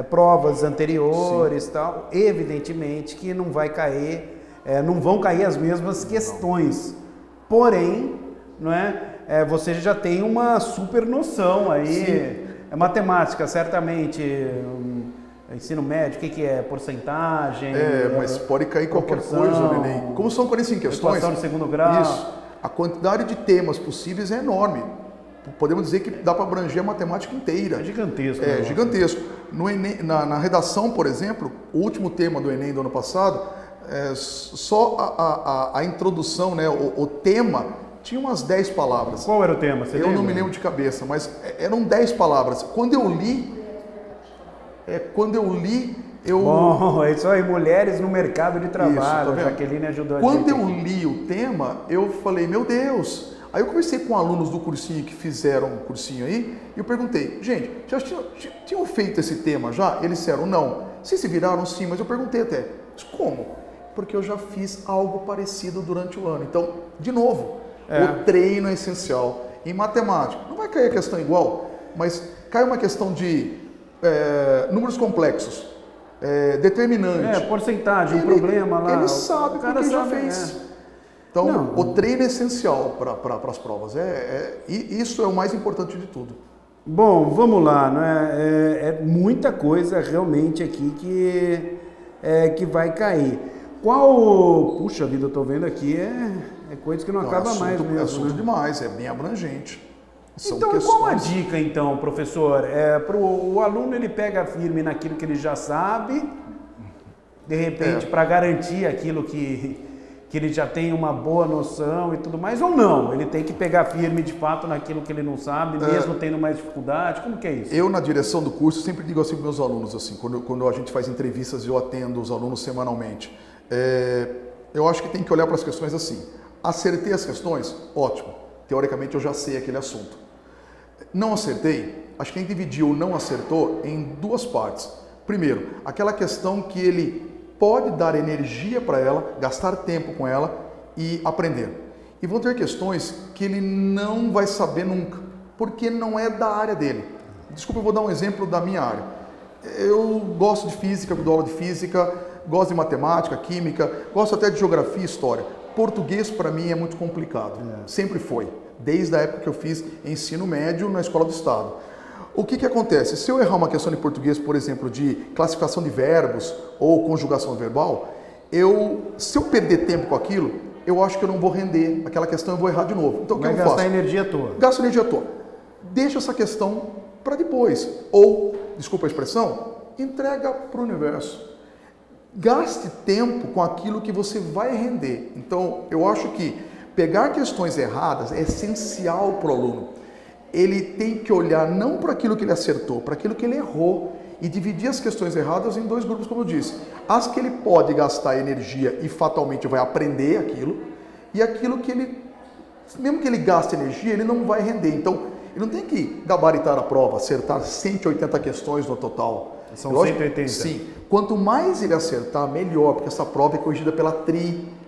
provas anteriores e tal. Evidentemente que não vai cair, não vão cair as mesmas questões. Porém, não é? Você já tem uma super noção aí. Matemática, certamente, ensino médio, o que é? Porcentagem? Mas pode cair qualquer coisa no Enem. Como são 45 questões? Equação de segundo grau. Isso. A quantidade de temas possíveis é enorme. podemos dizer que dá para abranger a matemática inteira. É gigantesco. É gigantesco. No Enem, na redação, por exemplo, o último tema do Enem do ano passado, só a introdução, né, o tema, tinha umas 10 palavras. Qual era o tema? Você lembra? Não me lembro de cabeça, mas eram 10 palavras. Quando eu li, Bom, é isso aí, mulheres no mercado de trabalho. Isso, tá, a Jaqueline ajudou a gente. Quando eu li o tema, eu falei, meu Deus. Aí eu conversei com alunos do cursinho que fizeram um cursinho aí, e eu perguntei, gente, já tinham feito esse tema já? Eles disseram, não. Vocês se viraram? Sim, mas eu perguntei até, mas como? Porque eu já fiz algo parecido durante o ano. Então, de novo, o treino é essencial. Em matemática, não vai cair a questão igual, mas cai uma questão de números complexos, determinante. Porcentagem, um problema lá. Ele sabe, o cara já fez. Então, o treino é essencial para as provas. E isso é o mais importante de tudo. Bom, vamos lá. É muita coisa realmente aqui que vai cair. Puxa vida, eu estou vendo aqui, é coisa que não acaba mais mesmo. É assunto demais, é bem abrangente. Então, qual a dica, então, professor? Para o aluno, ele pega firme naquilo que ele já sabe, de repente, para garantir aquilo que ele já tem uma boa noção e tudo mais, ou não? Ele tem que pegar firme, de fato, naquilo que ele não sabe, mesmo tendo mais dificuldade? Como que é isso? Eu, na direção do curso, sempre digo assim para meus alunos, assim, quando a gente faz entrevistas e eu atendo os alunos semanalmente, eu acho que tem que olhar para as questões assim. Acertei as questões? Ótimo. Teoricamente, eu já sei aquele assunto. Não acertei? Acho que quem dividiu o não acertou em duas partes. Primeiro, aquela questão que ele pode dar energia para ela, gastar tempo com ela e aprender. E vão ter questões que ele não vai saber nunca, porque não é da área dele. Desculpa, eu vou dar um exemplo da minha área. Eu gosto de física, dou aula de física, gosto de matemática, química, gosto até de geografia e história. Português, para mim, é muito complicado. Sempre foi. Desde a época que eu fiz ensino médio na Escola do Estado. O que acontece? Se eu errar uma questão de português, por exemplo, de classificação de verbos ou conjugação verbal, se eu perder tempo com aquilo, eu acho que eu não vou render aquela questão, eu vou errar de novo. Então, o que eu faço? Gastar energia à toa. Gasto energia à toa. Deixa essa questão para depois. Ou, desculpa a expressão, entrega para o universo. Gaste tempo com aquilo que você vai render. Então, eu acho que pegar questões erradas é essencial para o aluno. Ele tem que olhar não para aquilo que ele acertou, para aquilo que ele errou e dividir as questões erradas em dois grupos, como eu disse. As que ele pode gastar energia e fatalmente vai aprender aquilo, e aquilo que ele, mesmo que ele gaste energia, ele não vai render. Então, ele não tem que gabaritar a prova, acertar 180 questões no total. São 180? Sim. Quanto mais ele acertar, melhor, porque essa prova é corrigida pela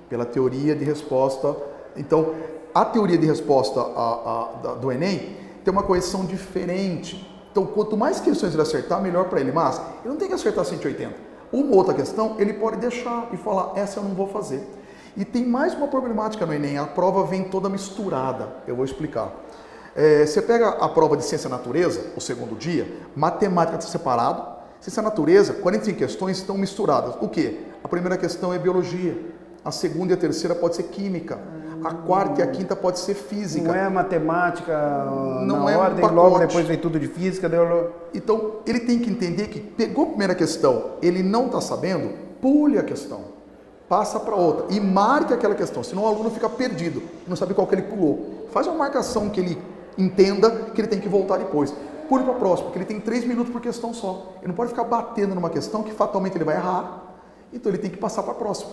pela teoria de resposta. Então, a teoria de resposta do Enem tem uma correção diferente. Então, quanto mais questões ele acertar, melhor para ele. Mas ele não tem que acertar 180. Uma outra questão, ele pode deixar e falar, essa eu não vou fazer. E tem mais uma problemática no Enem, a prova vem toda misturada. Eu vou explicar. Você pega a prova de Ciência e Natureza, o segundo dia, matemática está separado, Ciência e Natureza, 45 questões estão misturadas. O quê? A primeira questão é Biologia, a segunda e a terceira pode ser Química, a quarta e a quinta pode ser Física. Não é matemática não na é ordem, um logo depois vem tudo de Física. Então, ele tem que entender que pegou a primeira questão, ele não está sabendo, pule a questão, passa para outra e marque aquela questão, senão o aluno fica perdido, não sabe qual que ele pulou. Faz uma marcação que ele entenda que ele tem que voltar depois. Pule para a próxima, porque ele tem 3 minutos por questão só. Ele não pode ficar batendo numa questão que fatalmente ele vai errar, então ele tem que passar para a próxima.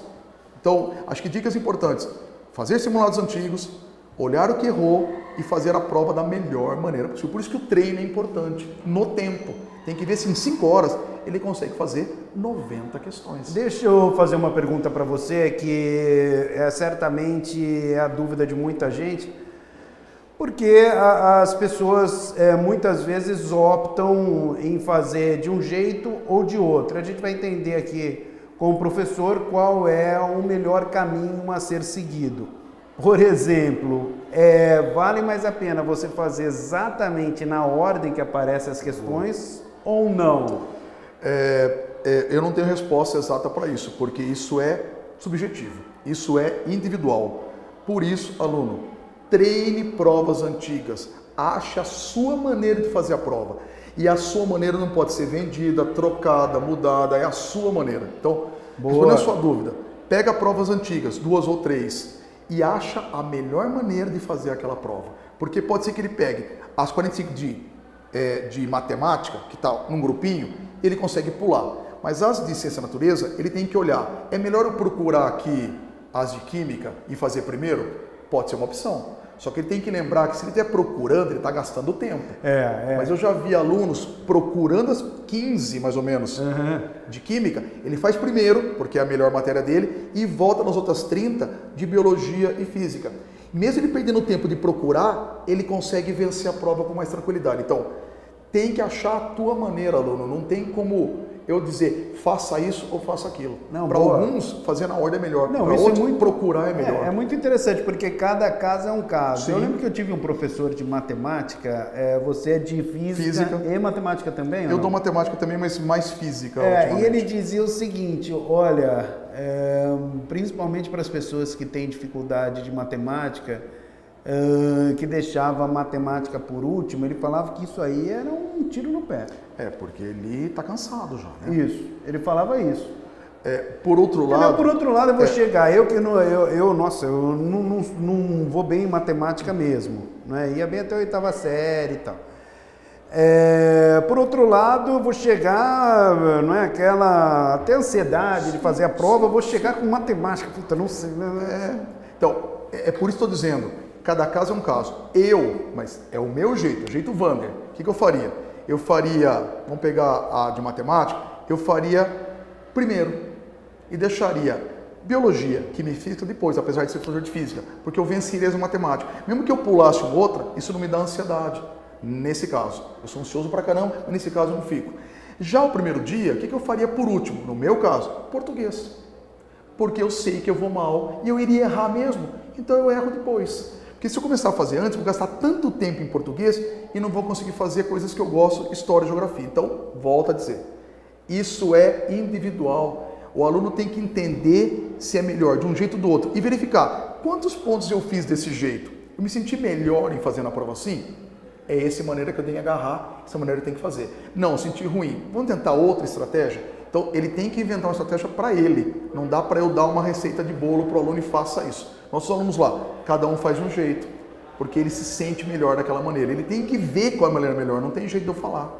Então, acho que dicas importantes, fazer simulados antigos, olhar o que errou e fazer a prova da melhor maneira possível. Por isso que o treino é importante, no tempo. Tem que ver se em 5 horas ele consegue fazer 90 questões. Deixa eu fazer uma pergunta para você, que certamente é a dúvida de muita gente. Porque as pessoas muitas vezes optam em fazer de um jeito ou de outro. A gente vai entender aqui com o professor qual é o melhor caminho a ser seguido. Por exemplo, vale mais a pena você fazer exatamente na ordem que aparecem as questões ou não? Eu não tenho resposta exata para isso, porque isso é subjetivo, isso é individual. Por isso, aluno, treine provas antigas, ache a sua maneira de fazer a prova. E a sua maneira não pode ser vendida, trocada, mudada, é a sua maneira. Então, respondendo a sua dúvida, pega provas antigas, 2 ou 3, e acha a melhor maneira de fazer aquela prova. Porque pode ser que ele pegue as 45 de matemática, que está num grupinho, ele consegue pular. Mas as de ciência da natureza, ele tem que olhar. É melhor eu procurar aqui as de química e fazer primeiro? Pode ser uma opção. Só que ele tem que lembrar que se ele estiver procurando, ele está gastando tempo. Mas eu já vi alunos procurando as 15, mais ou menos, de química. Ele faz primeiro, porque é a melhor matéria dele, e volta nas outras 30 de biologia e física. Mesmo ele perdendo tempo de procurar, ele consegue vencer a prova com mais tranquilidade. Então, tem que achar a tua maneira, aluno. Não tem como eu dizer, faça isso ou faça aquilo. Para alguns, fazer na ordem é melhor. Para outros, procurar é melhor. É muito interessante, porque cada caso é um caso. Sim. Eu lembro que eu tive um professor de matemática, você é de física e matemática também? Eu dou matemática também, mas mais física. E ele dizia o seguinte, olha, principalmente para as pessoas que têm dificuldade de matemática, que deixava a matemática por último, ele falava que isso aí era um tiro no pé. Porque ele está cansado já, né? Isso, ele falava isso. Por outro lado... Por outro lado, eu vou chegar, eu não vou bem em matemática mesmo, né? Ia bem até a 8ª série e tal. Por outro lado, eu vou chegar, não é, até ansiedade de fazer a prova, eu vou chegar com matemática, puta, não sei. Então, é por isso que estou dizendo, cada caso é um caso. Mas é o meu jeito, o jeito Wander. O que eu faria? Eu faria, vamos pegar a de matemática, eu faria primeiro e deixaria biologia, química e física depois, apesar de ser professor de física, porque eu venceria as matemática. Mesmo que eu pulasse outra, isso não me dá ansiedade. Nesse caso, eu sou ansioso pra caramba, mas nesse caso eu não fico. Já o primeiro dia, o que eu faria por último? No meu caso, português. Porque eu sei que eu vou mal e eu iria errar mesmo, então eu erro depois. Porque se eu começar a fazer antes, eu vou gastar tanto tempo em português e não vou conseguir fazer coisas que eu gosto, história e geografia. Então, volto a dizer, isso é individual. O aluno tem que entender se é melhor de um jeito ou do outro e verificar quantos pontos eu fiz desse jeito. Eu me senti melhor em fazer na prova assim? É essa maneira que eu tenho que agarrar, essa maneira que eu tenho que fazer. Não, eu senti ruim. Vamos tentar outra estratégia? Então, ele tem que inventar uma estratégia para ele. Não dá para eu dar uma receita de bolo para o aluno e faça isso. Nossos alunos lá, cada um faz de um jeito, porque ele se sente melhor daquela maneira. Ele tem que ver qual é a maneira melhor, não tem jeito de eu falar.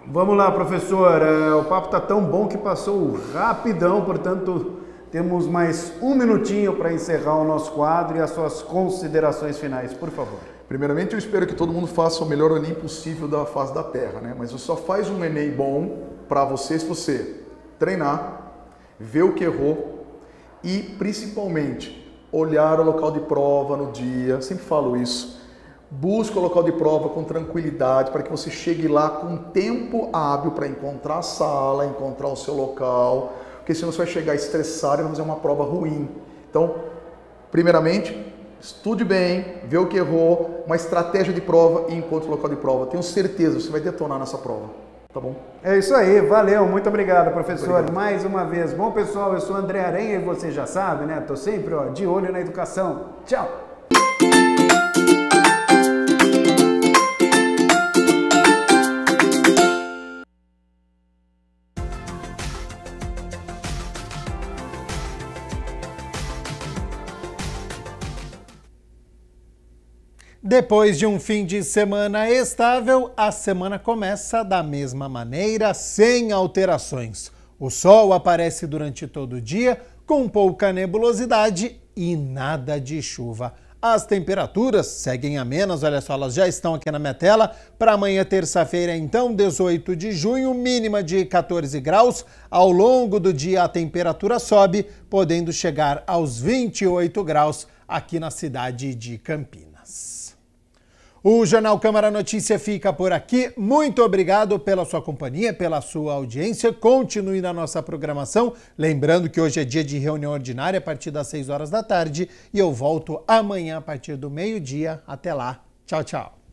Vamos lá, professor. O papo está tão bom que passou rapidão, portanto, temos mais um minutinho para encerrar o nosso quadro e as suas considerações finais, por favor. Primeiramente, eu espero que todo mundo faça o melhor Enem possível da face da Terra, né? Mas você só faz um Enem bom para você se você treinar, ver o que errou e, principalmente, olhar o local de prova no dia. Sempre falo isso. Busca o local de prova com tranquilidade para que você chegue lá com tempo hábil para encontrar a sala, encontrar o seu local, porque senão você vai chegar estressado e vai fazer uma prova ruim. Então, primeiramente, estude bem, vê o que errou, uma estratégia de prova e encontre o local de prova. Tenho certeza que você vai detonar nessa prova. Tá bom? É isso aí, valeu, muito obrigado, professor. Obrigado. Mais uma vez. Bom, pessoal, eu sou André Aranha e você já sabe, né? Tô sempre de olho na educação. Tchau! Depois de um fim de semana estável, a semana começa da mesma maneira, sem alterações. O sol aparece durante todo o dia, com pouca nebulosidade e nada de chuva. As temperaturas seguem amenas, olha só, elas já estão aqui na minha tela. Para amanhã, terça-feira, então, 18 de junho, mínima de 14 graus. Ao longo do dia, a temperatura sobe, podendo chegar aos 28 graus aqui na cidade de Campinas. O Jornal Câmara Notícia fica por aqui. Muito obrigado pela sua companhia, pela sua audiência. Continue na nossa programação. Lembrando que hoje é dia de reunião ordinária a partir das 6 horas da tarde e eu volto amanhã a partir do meio-dia. Até lá. Tchau, tchau.